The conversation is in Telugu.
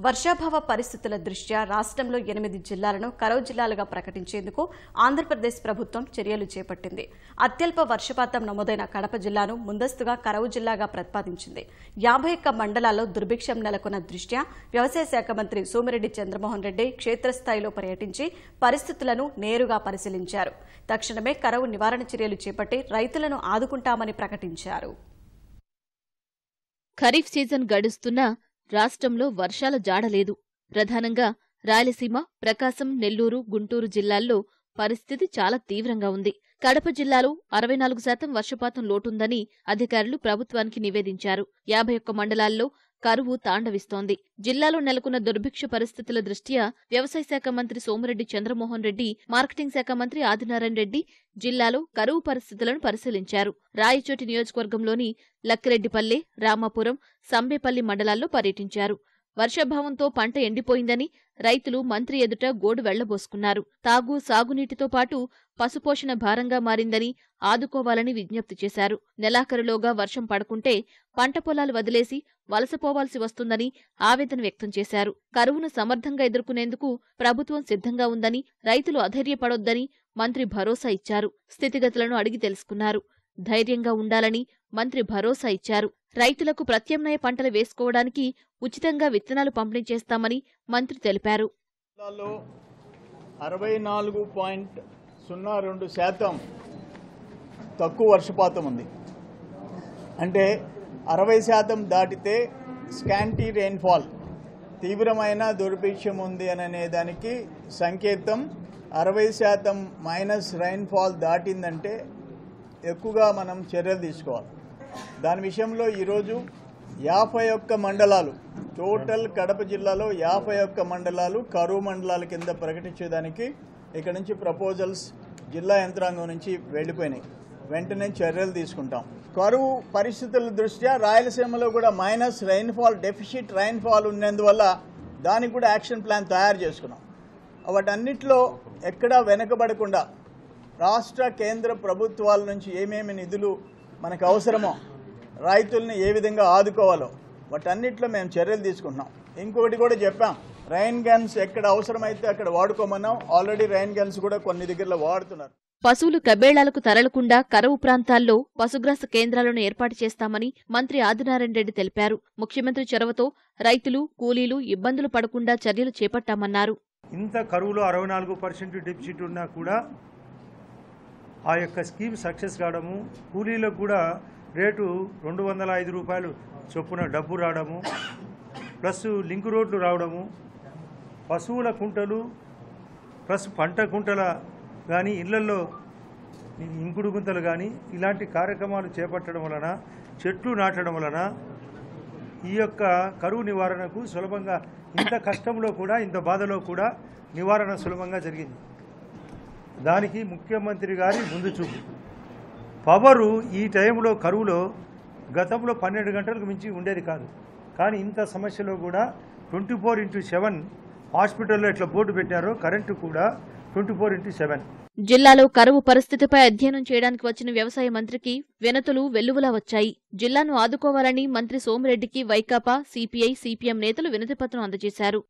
వర్షాభావ పరిస్థితుల దృష్ట్యా రాష్ట్రంలో 8 జిల్లాలను కరవు జిల్లాలుగా ప్రకటించేందుకు ఆంధ్రప్రదేశ్ ప్రభుత్వం చర్యలు చేపట్టింది. అత్యల్ప వర్షపాతం నమోదైన కడప జిల్లాను ముందస్తుగా కరవు జిల్లాగా ప్రతిపాదించింది. 51 మండలాల్లో దుర్భిక్షం నెలకొన్న దృష్ట్యా వ్యవసాయ శాఖ మంత్రి సోమిరెడ్డి చంద్రమోహన్ రెడ్డి క్షేత్రస్థాయిలో పర్యటించి పరిస్థితులను నేరుగా పరిశీలించారు. తక్షణమే కరవు నివారణ చర్యలు చేపట్టి రైతులను ఆదుకుంటామని ప్రకటించారు. ఖరీఫ్ సీజన్ గడుస్తున్నా రాష్ట్రంలో వర్షాల జాడలేదు. ప్రధానంగా రాయలసీమ, ప్రకాశం, నెల్లూరు, గుంటూరు జిల్లాల్లో పరిస్థితి చాలా తీవ్రంగా ఉంది. కడప జిల్లాలో 64% వర్షపాతం లోటుందని అధికారులు ప్రభుత్వానికి నివేదించారు. 51 మండలాల్లో కరువు తాండవిస్తోంది. జిల్లాలో నెలకొన్న దుర్భిక్ష పరిస్థితుల దృష్ట్యా వ్యవసాయ శాఖ మంత్రి సోమిరెడ్డి చంద్రమోహన్ రెడ్డి, మార్కెటింగ్ శాఖ మంత్రి ఆదినారాయణ రెడ్డి జిల్లాలో కరువు పరిస్థితులను పరిశీలించారు. రాయచోటి నియోజకవర్గంలోని లక్కిరెడ్డిపల్లె, రామాపురం, సంబేపల్లి మండలాల్లో పర్యటించారు. వర్షాభావంతో పంట ఎండిపోయిందని రైతులు మంత్రి ఎదుట గోడు వెళ్లబోసుకున్నారు. తాగు, సాగునీటితో పాటు పశుపోషణ భారంగా మారిందని ఆదుకోవాలని విజ్ఞప్తి చేశారు. నెలాఖరులోగా వర్షం పడకుంటే పంట పొలాలు వదిలేసి వలసపోవాల్సి వస్తుందని ఆవేదన వ్యక్తం చేశారు. కరువును సమర్థంగా ఎదుర్కొనేందుకు ప్రభుత్వం సిద్ధంగా ఉందని, రైతులు అధైర్యపడొద్దని మంత్రి భరోసా ఇచ్చారు. స్థితిగతులను అడిగి తెలుసుకున్నారు. ధైర్యంగా ఉండాలని మంత్రి భరోసా ఇచ్చారు. రైతులకు ప్రత్యామ్నాయ పంటలు వేసుకోవడానికి ఉచితంగా విత్తనాలు పంపిణీ చేస్తామని మంత్రి తెలిపారు. 64.02% తక్కువ వర్షపాతం ఉంది. అంటే 60% దాటితే స్కాంటీ రెయిన్ఫాల్, తీవ్రమైన దుర్భిక్షం ఉంది అనే దానికి సంకేతం. 60% మైనస్ రెయిన్ఫాల్ దాటిందంటే ఎక్కువగా మనం చర్యలు తీసుకోవాలి. దాని విషయంలో ఈరోజు 51 మండలాలు, టోటల్ కడప జిల్లాలో 51 మండలాలు కరువు మండలాల కింద ప్రకటించేదానికి ఇక్కడ నుంచి ప్రపోజల్స్ జిల్లా యంత్రాంగం నుంచి వెళ్ళిపోయినాయి. వెంటనే చర్యలు తీసుకుంటాం. కరువు పరిస్థితుల దృష్ట్యా రాయలసీమలో కూడా మైనస్ రెయిన్ఫాల్, డెఫిసిట్ రెయిన్ఫాల్ ఉన్నందువల్ల దానికి కూడా యాక్షన్ ప్లాన్ తయారు చేసుకున్నాం. వాటన్నిటిలో ఎక్కడా వెనకబడకుండా రాష్ట్ర, కేంద్ర ప్రభుత్వాల నుంచి ఏమేమి నిధులు మనకు అవసరమో, రైతుల్ని ఏ విధంగా ఆదుకోవాలో వాటన్నిటిలో మేము చర్యలు తీసుకుంటున్నాం. ఇంకొకటి కూడా చెప్పాం, రైన్ గన్స్ ఎక్కడ అవసరమైతే అక్కడ వాడుకోమన్నాం. ఆల్రెడీ రైన్ గన్స్ కూడా కొన్ని దగ్గరలో వాడుతున్నారు. పశువులు కబేళాలకు తరలకుండా కరువు ప్రాంతాల్లో పశుగ్రాస కేంద్రాలను ఏర్పాటు చేస్తామని మంత్రి ఆదినారాయణ రెడ్డి తెలిపారు. ముఖ్యమంత్రి చొరవతో రైతులు, కూలీలు ఇబ్బందులు పడకుండా చర్యలు చేపట్టామన్నారు. ఇంత కరువులో 64% డెఫిసిట్ ఉన్నా కూడా ఆ యొక్క స్కీమ్ సక్సెస్ కావడము, కూలీలకు కూడా రేటు 205 రూపాయలు చొప్పున డబ్బు రావడము, ప్లస్ లింక్ రోడ్లు రావడము, పశువుల కుంటలు ప్లస్ పంట కుంటల కానీ, ఇళ్లలో ఇంకుడు గుంతలు కానీ ఇలాంటి కార్యక్రమాలు చేపట్టడం వలన, చెట్లు నాటడం వలన ఈ యొక్క కరువు నివారణకు సులభంగా, ఇంత కష్టంలో కూడా, ఇంత బాధలో కూడా నివారణ సులభంగా జరిగింది. దానికి ముఖ్యమంత్రి గారి ముందు చూపు. పవరు ఈ టైంలో కరువులో గతంలో 12 గంటలకు మించి ఉండేది కాదు. కానీ ఇంత సమస్యలో కూడా 24/7 హాస్పిటల్లో ఎట్లా బోర్డు పెట్టారో కరెంటు కూడా 24/7. జిల్లాలో కరువు పరిస్థితిపై అధ్యయనం చేయడానికి వచ్చిన వ్యవసాయ మంత్రికి వినతులు వెల్లువలా వచ్చాయి. జిల్లాను ఆదుకోవాలని మంత్రి సోమిరెడ్డికి వైకాపా, సిపిఐ, సిపిఎం నేతలు వినతిపత్రం అందజేశారు.